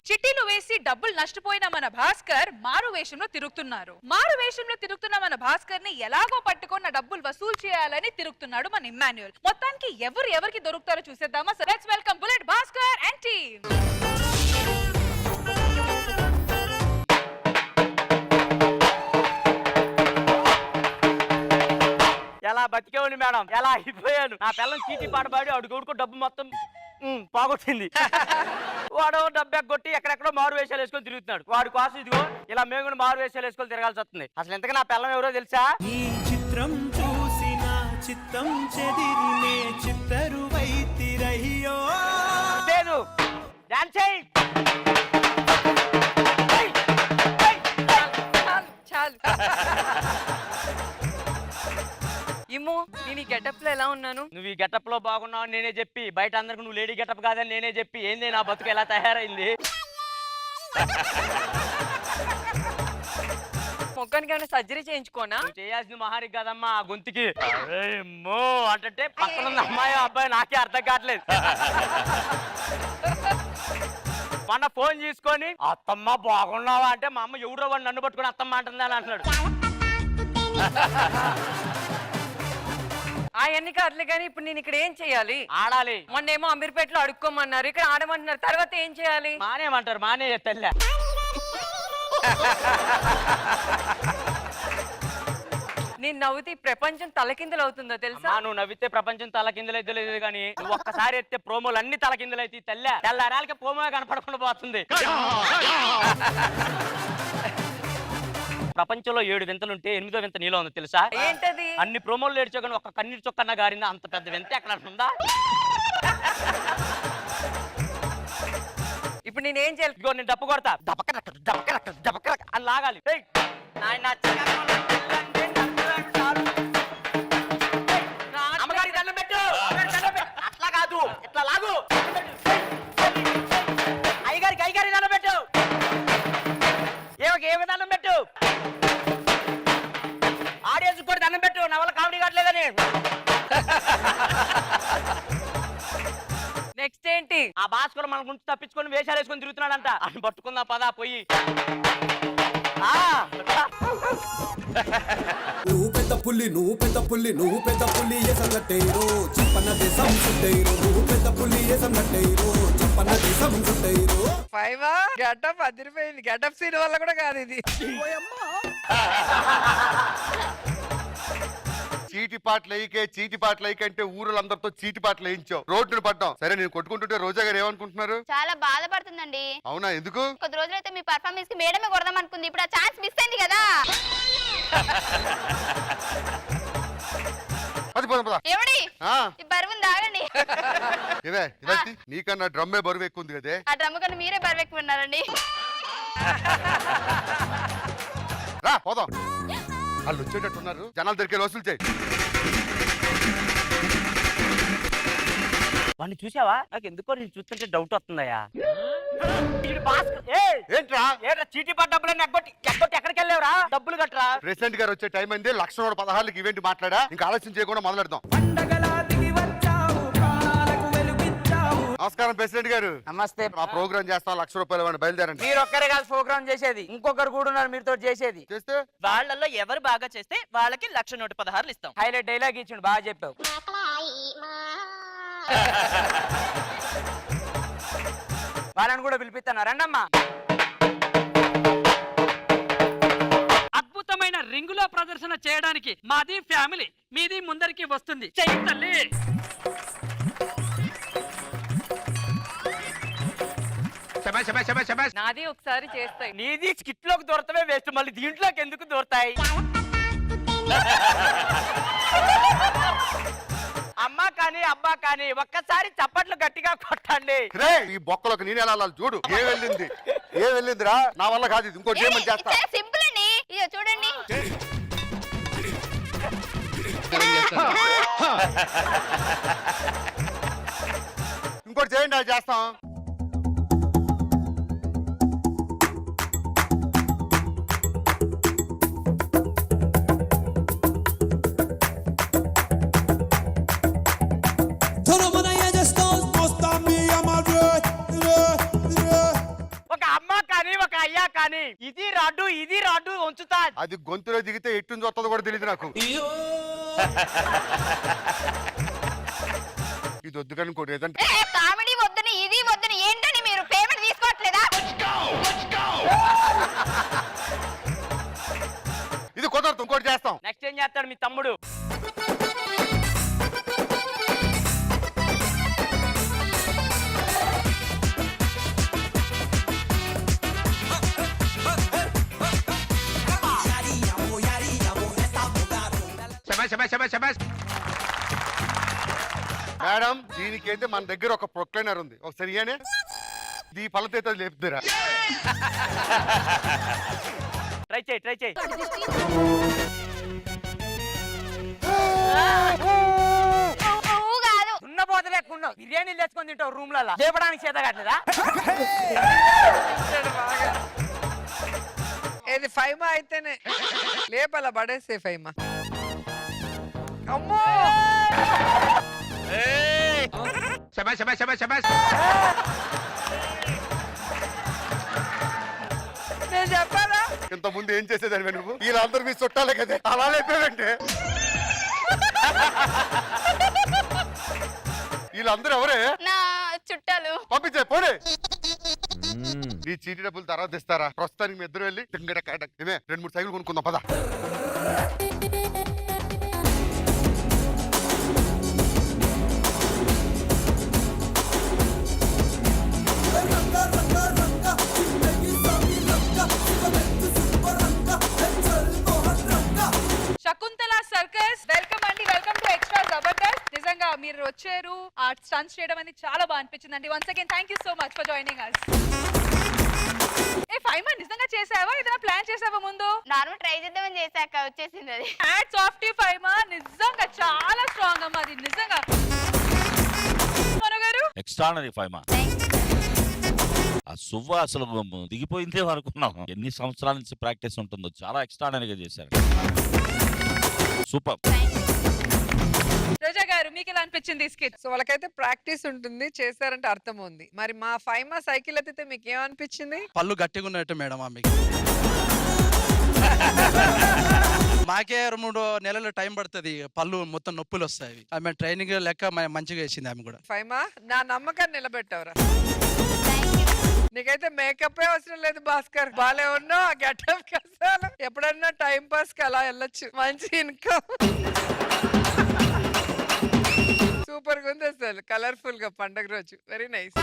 చిట్టీలు వేసి డబ్బులు నష్టపోయిన మన భాస్కర్ మారు వేషంలో తిరుగుతున్నారు. మారు వేషంలో తిరుగుతున్న మన భాస్కర్ ని ఎలాగో పట్టుకున్న డబ్బులు వసూలు చేయాలని తిరుగుతున్నాడు మన ఇమ్మాన్యుయల్. మొత్తానికి ఎవరికి దొరుకుతారో చూసేద్దామా? So let's welcome bullet Bhaskar and team. ఎలా బతికేవాడిని మేడం, ఎలా అయిపోయాను. నా పిల్లలు చీటీ పాటపాడి అడుగుడుకు డబ్బు మొత్తం పోగొట్టింది. వాడు డబ్బు ఎగ్గొట్టి ఎక్కడెక్కడో మారు వేషాలు వేసుకొని తిరుగుతున్నాడు. వాడి కోసం ఇదిగో ఇలా మేము కూడా మారు వేషాలు వేసుకొని తిరగాల్సి వస్తుంది. అసలు ఎంతగా నా పిల్లం ఎవరో తెలుసా? ఈ చిత్రం చూసిన చిత్తం చెదిరినే చిత్తరువైతిరయ్యో. లేదు డాన్స్ చేయి. చాలు ఇమ్మో, నేను ఈ గెటప్ లో ఎలా ఉన్నాను? నువ్వు ఈ గెటప్ లో బాగున్నావు నేనే చెప్పి, బయట అందరికి నువ్వు లేడీ గెటప్ కాదని నేనే చెప్పి, ఏంది నా బతుకు ఎలా తయారైంది? మొక్కానికి ఏమైనా సర్జరీ చేయించుకోనా? చేయాల్సింది మహారికి కదమ్మా ఆ గొంతుకి. అంటే పక్కన ఉన్న అమ్మాయి అబ్బాయి నాకే అర్థం కావట్లేదు. మొన్న ఫోన్ తీసుకొని అత్తమ్మ బాగున్నావా అంటే మా అమ్మ ఎవడో వాడు నన్ను పట్టుకుని అత్తమ్మ అంటుంది అని అంటున్నాడు. అవన్నీ కాదులే కానీ ఇప్పుడు నేను ఇక్కడ ఏం చేయాలి? ఆడాలి. మొన్నేమో అమీర్పేటలో అడుక్కోమన్నారు, ఇక్కడ ఆడమంటున్నారు. తర్వాత ఏం చేయాలి? మానేమంటారు, మానే తెల్ల. నేను నవ్వుతే ప్రపంచం తలకిందులు అవుతుందో తెలుసా? నువ్వు నవ్వితే ప్రపంచం తలకిందులైతే లేదు కానీ నువ్వు ఒక్కసారి ఎత్తే ప్రోమోలు అన్ని తలకిందులైతే తెల్లారాలకి ప్రోమో కనపడకుండా పోతుంది. ప్రపంచంలో 7 వింతలుంటే 8వ వింత నీలో ఉంది తెలుసా? ఏంటది? అన్ని ప్రోమోలు ఏడ్చో కానీ ఒక్క కన్నీరు చొక్కన్న గారిందా అంత పెద్ద వింత ఎక్కడ ఉందా? ఇప్పుడు నేనేం చేయాలి? ఇదిగో నేను డప్పు కొడతా, డబ్బక అని లాగాలి. అమ్మగారి దండం పెట్టు, అట్లా కాదు ఇట్లా లాగు. అయ్యగారికి దండం పెట్టు, ఏమి దండం పెట్టు, ఆడియన్స్ కూడా దండం పెట్టు. నా వల్ల కామెడీ కావట్లేదని. నెక్స్ట్ ఏంటి? ఆ భాస్కర్ మన గురించి తప్పించుకొని వేషాలు వేసుకొని తిరుగుతున్నాడంట. అని పట్టుకుందా పదా పోయి. నువ్వు పెద్ద పుల్లి నువ్వు పెద్ద పుల్లి నువ్వు పెద్ద పుల్లి ఏసన్నట్టేరో చెప్పన్న దేశం సుట్టేరో. నువ్వు పెద్ద పుల్లి ఏసన్నట్టేరో చెప్పన్న దేశం సుట్టేరో. ఫైవా గెటప్ అదిరిపోయింది. గెటప్ సీన్ వల్ల కూడా కాదు ఇది. చీటి పాటలు అంటే ఊరులందరితో చీటి పాటలు వేయించావు, రోడ్డును పడ్డాం. సరే నేను కొట్టుకుంటుంటే రోజా గారు ఏమనుకుంటున్నారు? చాలా బాధపడుతుందండి. అవునా, ఎందుకు? కొద్ది రోజులైతే మీ పర్ఫార్మెన్స్ కి మేడమే కొడదాం అనుకుంది, ఇప్పుడు ఆ ఛాన్స్ మిస్ అయింది కదా. ఎవడి బరువుని దాగండి. నీకన్నా డ్రమ్మే బరువు ఎక్కువ ఉంది కదే. ఆ డ్రమ్ కన్నా మీరే బరువు ఎక్కువ ఉన్నారండి. రా పోదాం, వాళ్ళు వచ్చేటట్టున్నారు. జనాల దగ్గర వసూలు చేయి. వాడిని చూసావా? నాకు ఎందుకో నేను చూస్తుంటే డౌట్ వస్తుందయ్యా. ఏంట్రా చీటీ పడ్డ డబ్బులన్నీ ఎగ్గొట్టి ఎక్కడికి వెళ్ళావురా? డబ్బులు కట్టరా. ప్రెసిడెంట్ గారు వచ్చే టైం అయింది. 1,16,000 ఈవెంట్ మాట్లాడా. ఇంకా ఆలస్యం చేయకుండా మొదలెడదాం. నమస్కారం ప్రెసిడెంట్ గారు. నమస్తే. మా ప్రోగ్రామ్ చేస్తాం, ₹1,00,000 బయలుదేరండి. మీరు ఒక్కరే కాదు ప్రోగ్రామ్ చేసేది, ఇంకొకరు కూడా ఉన్నారు మీతో చేసేది. చేస్తే వాళ్ళల్లో ఎవరు బాగా చేస్తే వాళ్ళకి 1,16,000 ఇస్తాం. హైలైట్ డైలాగ్ ఇచ్చిండు, బాగా చెప్పావు. వాళ్ళని కూడా పిలిపిస్తాను, రండమ్మా. అద్భుతమైన రింగులో ప్రదర్శన చేయడానికి మాది ఫ్యామిలీ, మీది ముందరికి వస్తుంది. చెయ్యి తల్లి. నాది ఒకసారి చేస్తాయి. నీది స్కిట్ లోకి దూరతమే వేస్ట్, మళ్ళీ దీంట్లోకి ఎందుకు దూరతాయి? అమ్మా కానీ అబ్బా కానీ ఒక్కసారి చప్పట్లు గట్టిగా కొట్టండి. ఈ బొక్కలోకి నేను ఎలా చూడు. ఏం వెళ్ళిందిరా? నా వల్ల కాదు ఇది. ఇంకోటి ఏమని చేస్తా. సింపుల్ అండి, ఇదో చూడండి. ఇంకోటి చేయండి, అది చేస్తాం. ఇది రాడ్డు ఉంచుతా. అది గొంతులో దిగితే ఎట్టు వస్తుందో కూడా తెలియదు నాకు. ఇది వద్దు కానీ ఇంకోటి ఏదంటే కామెడీ వద్దని ఇది వద్దని ఏంటని మీరు పేమెంట్ తీసుకోవట్లేదా? ఇది కుదరదు, ఇంకోటి చేస్తాం. నెక్స్ట్ ఏం చేస్తాడు మీ తమ్ముడు? మేడం దీనికైతే మన దగ్గర ఒక ప్రొక్లైనర్ ఉంది, ఒకసారి ఇయ్యనే. ఈ పళ్ళతో లేపుతారా? ట్రై చేయి. నువ్వు కాదు. ఉన్న పోతలేకుండా బిర్యానీలు తెచ్చుకొని తింటావు రూమ్ లలో. లేపడానికి చేత కట్టలేదా? ఏది ఫైమా అయితేనే లేపల పడేసే ఫైమా. అమ్మో నేను చెప్పాలా? ఇంత ముందు ఏం చేసేదాన్ని నువ్వు? వీళ్ళందరూ మీ చుట్టాలే కదా, అలా లేపేవంటే. వీళ్ళందరూ ఎవరే? నా చుట్టాలు. పంపించే పోనీ. ఈ చీటీ డబ్బులు తర్వాత ఇస్తారా? ప్రస్తుతానికి మీ ఇద్దరు వెళ్ళి ఏమే 2-3 సైకిల్ కొనుక్కుందాం పద. శకుంతల సర్కస్ వెల్కమ్ అండి, వెల్కమ్ టు ఎక్స్ట్రా జబర్దస్త్. నిజంగా మీరు వచ్చారు, ఆ స్టంట్స్ చేయడం అనేది చాలా బాగా అనిపించింది అండి. Once again thank you so much for joining us. ఏ ఫైమా నిజంగా చేసావా? ఏదైనా ప్లాన్ చేసావా ముందు? నార్మల్ ట్రై చేద్దామని చేశాక వచ్చేసింది అది. హ్యాట్స్ ఆఫ్ టు ఫైమా, నిజంగా చాలా స్ట్రాంగ్ అమ్మా అది నిజంగా. మనోగారు ఎక్స్ట్రానరీ ఫైమా. ఆ సువ్వ అసలు దిగిపోయిందే అనుకున్నాం. ఎన్ని సంవత్సరాల నుంచి ప్రాక్టీస్ ఉంటుందో, చాలా ఎక్స్ట్రానరీగా చేశారు. సూపర్. రోజా గారు మీకు ఎలా అనిపించింది ఈ స్కిట్? సో వాళ్ళకైతే ప్రాక్టీస్ ఉంటుంది, చేశారంటే అర్థం ఉంది. మరి మా ఫైమా సైకిల్ ఎత్తితే మీకు ఏమనిపించింది? పళ్ళు గట్టిగా ఉన్నట్టు మేడం ఆమెకి. మాకే 2-3 నెలలు టైం పడుతుంది, పళ్ళు మొత్తం నొప్పులు వస్తాయి. ఆమె ట్రైనింగ్ లెక్క మంచిగా వేసింది ఆమె కూడా. ఫైమా నా నమ్మకాన్ని నిలబెట్టవరా? నీకైతే మేకప్ అవసరం లేదు భాస్కర్, బాలే ఉన్నావు. ఆ గెటప్ కసాలు ఎప్పుడన్నా టైం పాస్ కి అలా వెళ్ళొచ్చు, మంచి ఇన్కమ్. సూపర్ గా ఉంది అసలు, కలర్ఫుల్ గా పండగ రోజు. Very nice.